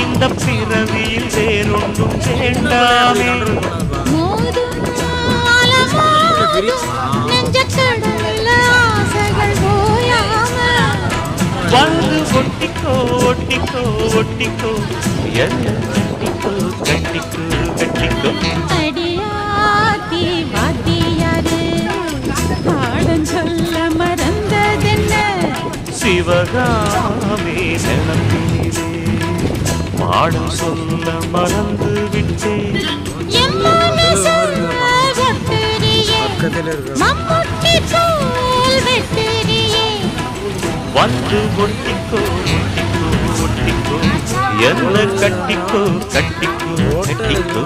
இந்த பிறவியில் வேறொன்றும் வேண்டாமே. வந்து ஒட்டிக்கோ ஒட்டிக்கோ ஒட்டிக்கோ என்ன கட்டிக்கோ கட்டிக்கோ கட்டிக்கோ. அடியாத்தி வாத்தியாரு பாடம் சொல்ல மறந்ததென்ன சிவகாமி நினைப்பிலே பாடம் சொல்ல மறந்து விட்டேன். வந்து ஒட்டிக்கோ ஒட்டிக்கோ ஒட்டிக்கோ என்ன கட்டிக்கோ கட்டிக்கோ கட்டிக்கோ.